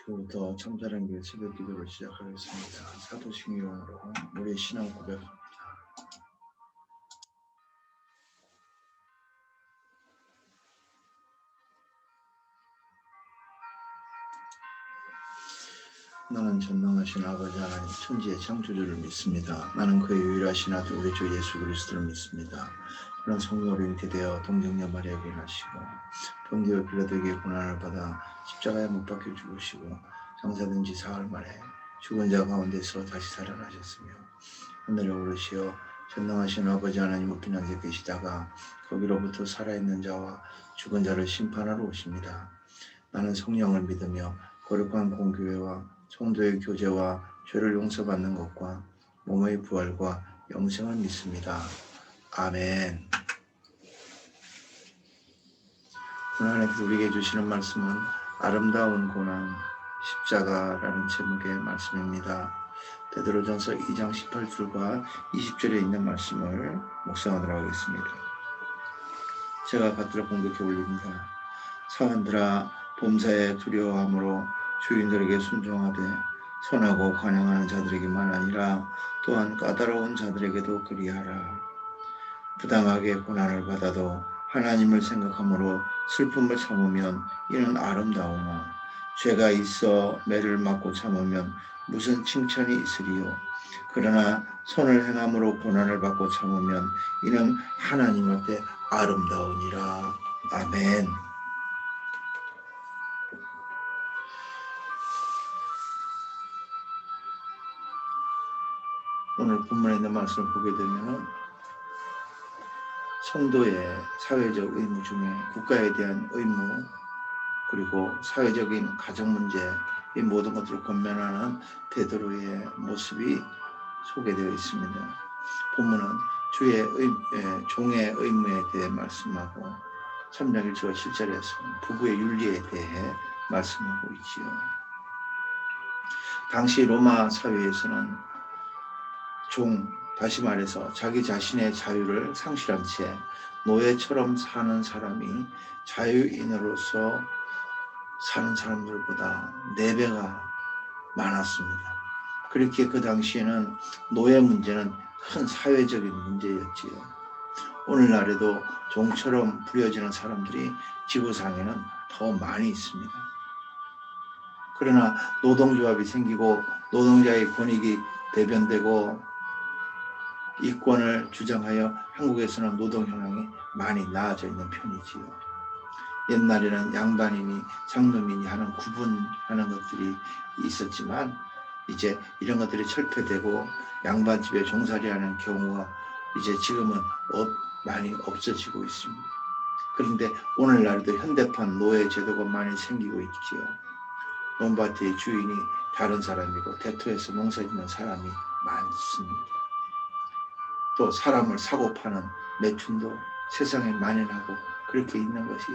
부터 청자랑교회 새벽 기도를 시작하겠습니다. 사도신경으로 우리의 신앙 고백합니다. 나는 전능하신 아버지 하나님 천지의 창조주를 믿습니다. 나는 그의 유일하신 아들 우리 주 예수 그리스도를 믿습니다. 그런 성령으로 잉태되어 동정녀 마리아에게 나시고 본디오 빌라도에게 고난을 받아 십자가에 못 박혀 죽으시고 장사된 지 사흘 만에 죽은 자 가운데서 다시 살아나셨으며 하늘에 오르시어 전능하신 아버지 하나님 우편 안에 계시다가 거기로부터 살아있는 자와 죽은 자를 심판하러 오십니다. 나는 성령을 믿으며 거룩한 공교회와 성도의 교제와 죄를 용서받는 것과 몸의 부활과 영생을 믿습니다. 아멘. 오늘 하나님께서 우리에게 주시는 말씀은 아름다운 고난 십자가라는 제목의 말씀입니다. 베드로전서 2장 18절과 20절에 있는 말씀을 묵상하도록 하겠습니다. 제가 받들어 공격해 올립니다. 사람들아 범사에 두려워함으로 주인들에게 순종하되 선하고 관용하는 자들에게만 아니라 또한 까다로운 자들에게도 그리하라. 부당하게 고난을 받아도 하나님을 생각함으로 슬픔을 참으면 이는 아름다우나 죄가 있어 매를 맞고 참으면 무슨 칭찬이 있으리요. 그러나 선을 행함으로 고난을 받고 참으면 이는 하나님 앞에 아름다우니라. 아멘. 오늘 본문에 있는 말씀을 보게 되면 성도의 사회적 의무 중에 국가에 대한 의무 그리고 사회적인 가정 문제 이 모든 것들을 권면하는 베드로의 모습이 소개되어 있습니다. 본문은 주의 종의 의무에 대해 말씀하고 3장 1절과 7절에서 부부의 윤리에 대해 말씀하고 있지요. 당시 로마 사회에서는 다시 말해서 자기 자신의 자유를 상실한 채 노예처럼 사는 사람이 자유인으로서 사는 사람들보다 4배가 많았습니다. 그렇게 그 당시에는 노예 문제는 큰 사회적인 문제였지요. 오늘날에도 종처럼 부려지는 사람들이 지구상에는 더 많이 있습니다. 그러나 노동조합이 생기고 노동자의 권익이 대변되고 이권을 주장하여 한국에서는 노동 현황이 많이 나아져 있는 편이지요. 옛날에는 양반이니 상놈이니 하는 구분하는 것들이 있었지만 이제 이런 것들이 철폐되고 양반집에 종살이하는 경우가 이제 지금은 많이 없어지고 있습니다. 그런데 오늘날도 현대판 노예 제도가 많이 생기고 있지요. 논밭의 주인이 다른 사람이고 대토에서 농사짓는 사람이 많습니다. 또 사람을 사고 파는 매춘도 세상에 만연하고 그렇게 있는 것이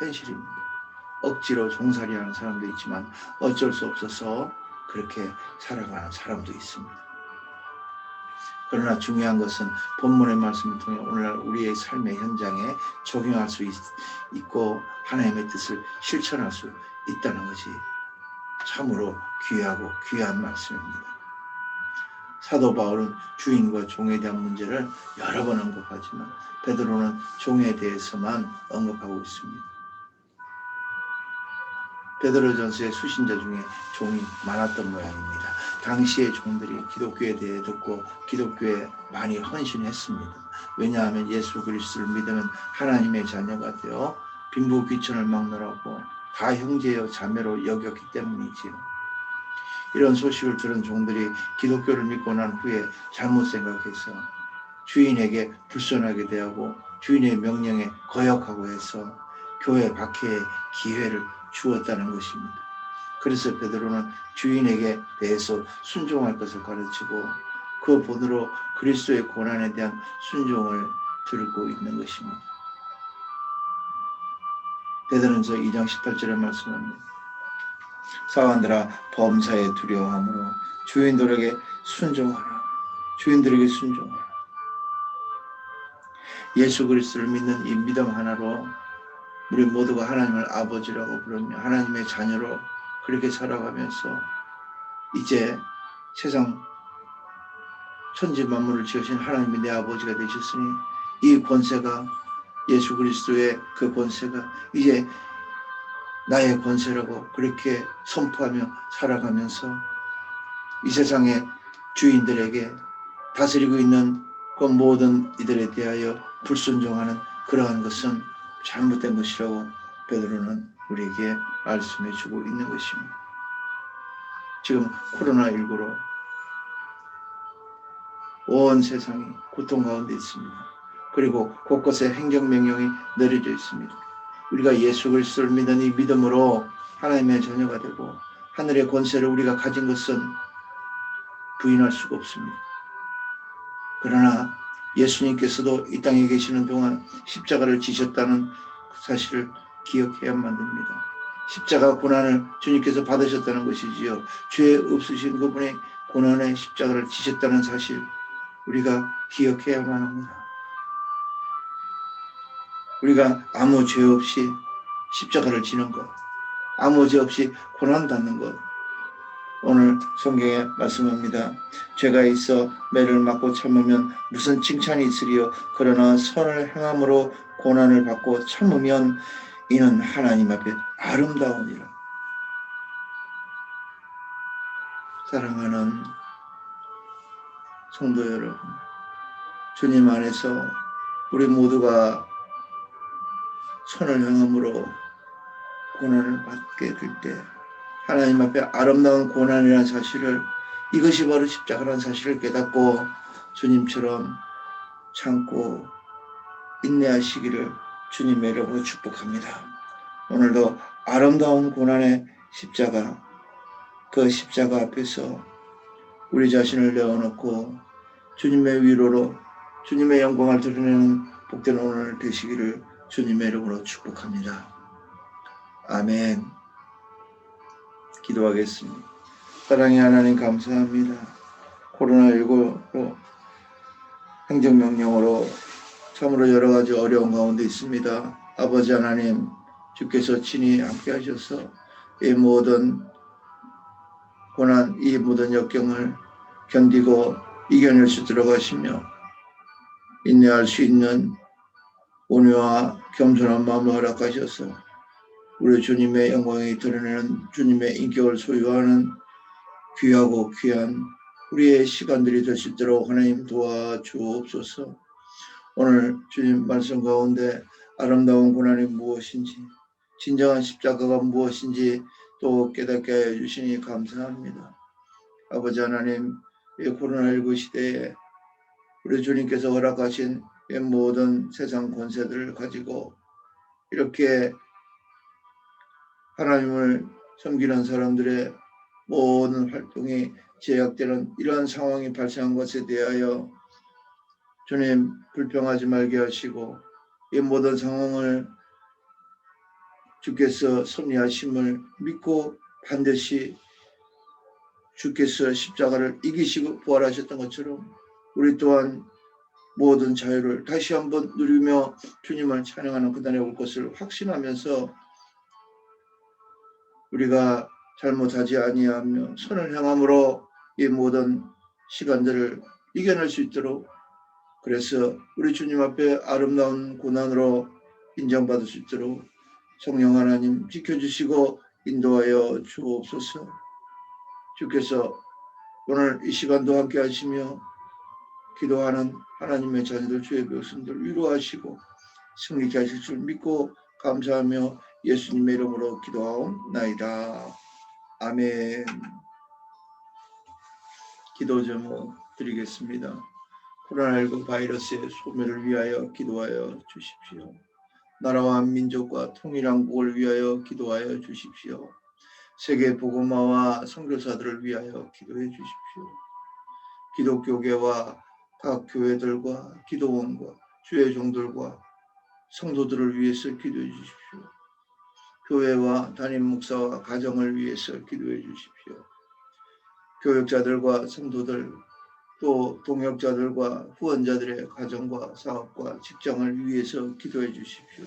현실입니다. 억지로 종살이하는 사람도 있지만 어쩔 수 없어서 그렇게 살아가는 사람도 있습니다. 그러나 중요한 것은 본문의 말씀을 통해 오늘날 우리의 삶의 현장에 적용할 수 있고 하나님의 뜻을 실천할 수 있다는 것이 참으로 귀하고 귀한 말씀입니다. 사도 바울은 주인과 종에 대한 문제를 여러 번 언급하지만 베드로는 종에 대해서만 언급하고 있습니다. 베드로전서의 수신자 중에 종이 많았던 모양입니다. 당시의 종들이 기독교에 대해 듣고 기독교에 많이 헌신했습니다. 왜냐하면 예수 그리스도를 믿으면 하나님의 자녀가 되어 빈부 귀천을 막느라고 다 형제여 자매로 여겼기 때문이지요. 이런 소식을 들은 종들이 기독교를 믿고 난 후에 잘못 생각해서 주인에게 불손하게 대하고 주인의 명령에 거역하고 해서 교회 박해의 기회를 주었다는 것입니다. 그래서 베드로는 주인에게 대해서 순종할 것을 가르치고 그 본으로 그리스도의 고난에 대한 순종을 들고 있는 것입니다. 베드로전서 2장 18절에 말씀합니다. 사관들아 범사에 두려워함으로 주인들에게 순종하라. 주인들에게 순종하라. 예수 그리스도를 믿는 이 믿음 하나로 우리 모두가 하나님을 아버지라고 부르며 하나님의 자녀로 그렇게 살아가면서 이제 세상 천지 만물을 지으신 하나님이 내 아버지가 되셨으니 이 권세가 예수 그리스도의 그 권세가 이제 나의 권세라고 그렇게 선포하며 살아가면서 이 세상의 주인들에게 다스리고 있는 그 모든 이들에 대하여 불순종하는 그러한 것은 잘못된 것이라고 베드로는 우리에게 말씀해 주고 있는 것입니다. 지금 코로나19로 온 세상이 고통 가운데 있습니다. 그리고 곳곳에 행정명령이 내려져 있습니다. 우리가 예수 그리스도를 믿는 이 믿음으로 하나님의 자녀가 되고 하늘의 권세를 우리가 가진 것은 부인할 수가 없습니다. 그러나 예수님께서도 이 땅에 계시는 동안 십자가를 지셨다는 사실을 기억해야만 됩니다. 십자가 고난을 주님께서 받으셨다는 것이지요. 죄 없으신 그분의 고난의 십자가를 지셨다는 사실 우리가 기억해야만 합니다. 우리가 아무 죄 없이 십자가를 지는 것, 아무 죄 없이 고난받는 것, 오늘 성경에 말씀합니다. 죄가 있어 매를 맞고 참으면 무슨 칭찬이 있으리요. 그러나 선을 행함으로 고난을 받고 참으면 이는 하나님 앞에 아름다우니라. 사랑하는 성도 여러분, 주님 안에서 우리 모두가 선을 행함으로 고난을 받게 될 때 하나님 앞에 아름다운 고난이라는 사실을, 이것이 바로 십자가라는 사실을 깨닫고 주님처럼 참고 인내하시기를 주님의 이름으로 축복합니다. 오늘도 아름다운 고난의 십자가, 그 십자가 앞에서 우리 자신을 내어놓고 주님의 위로로 주님의 영광을 드러내는 복된 오늘 되시기를 주님의 이름으로 축복합니다. 아멘. 기도하겠습니다. 사랑의 하나님 감사합니다. 코로나19로 행정명령으로 참으로 여러 가지 어려운 가운데 있습니다. 아버지 하나님, 주께서 친히 함께 하셔서 이 모든 고난, 이 모든 역경을 견디고 이겨낼 수 있도록 하시며 인내할 수 있는 온유와 겸손한 마음을 허락하셔서 우리 주님의 영광이 드러내는 주님의 인격을 소유하는 귀하고 귀한 우리의 시간들이 될 수 있도록 하나님 도와주옵소서. 오늘 주님 말씀 가운데 아름다운 고난이 무엇인지, 진정한 십자가가 무엇인지 또 깨닫게 해주시니 감사합니다. 아버지 하나님, 이 코로나19 시대에 우리 주님께서 허락하신 이 모든 세상 권세들을 가지고 이렇게 하나님을 섬기는 사람들의 모든 활동이 제약되는 이러한 상황이 발생한 것에 대하여 주님 불평하지 말게 하시고 이 모든 상황을 주께서 섭리하심을 믿고 반드시 주께서 십자가를 이기시고 부활하셨던 것처럼 우리 또한 모든 자유를 다시 한번 누리며 주님을 찬양하는 그날에 올 것을 확신하면서 우리가 잘못하지 아니하며 선을 향함으로 이 모든 시간들을 이겨낼 수 있도록, 그래서 우리 주님 앞에 아름다운 고난으로 인정받을 수 있도록 성령 하나님 지켜주시고 인도하여 주옵소서. 주께서 오늘 이 시간도 함께 하시며 기도하는 하나님의 자녀들, 주의 백성들 위로하시고 승리케 하실 줄 믿고 감사하며 예수님의 이름으로 기도하옵나이다. 아멘. 기도 제목 드리겠습니다. 코로나19 바이러스의 소멸을 위하여 기도하여 주십시오. 나라와 민족과 통일한국을 위하여 기도하여 주십시오. 세계 복음화와 선교사들을 위하여 기도해 주십시오. 기독교계와 각 교회들과 기도원과 주의 종들과 성도들을 위해서 기도해 주십시오. 교회와 담임 목사와 가정을 위해서 기도해 주십시오. 교육자들과 성도들, 또 동역자들과 후원자들의 가정과 사업과 직장을 위해서 기도해 주십시오.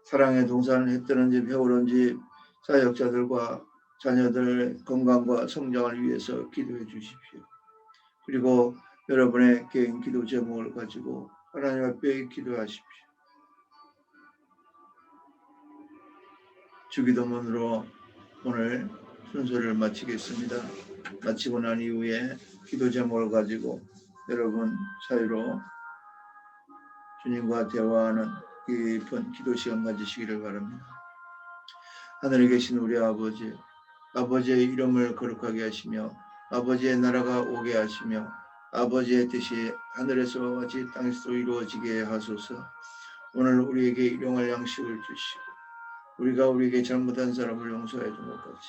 사랑의 동산을 해뜨는 집, 해오른 집, 사역자들과 자녀들 건강과 성장을 위해서 기도해 주십시오. 그리고 여러분의 개인 기도 제목을 가지고 하나님 앞에 기도하십시오. 주기도문으로 오늘 순서를 마치겠습니다. 마치고 난 이후에 기도 제목을 가지고 여러분 사이로 주님과 대화하는 깊은 기도 시간 가지시기를 바랍니다. 하늘에 계신 우리 아버지, 아버지의 이름을 거룩하게 하시며 아버지의 나라가 오게 하시며 아버지의 뜻이 하늘에서와 같이 땅에서도 이루어지게 하소서. 오늘 우리에게 일용할 양식을 주시고 우리가 우리에게 잘못한 사람을 용서해 준 것 같이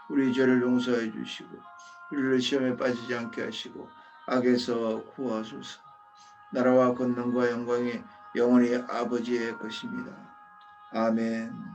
우리 죄를 용서해 주시고 우리를 시험에 빠지지 않게 하시고 악에서 구하소서. 나라와 권능과 영광이 영원히 아버지의 것입니다. 아멘.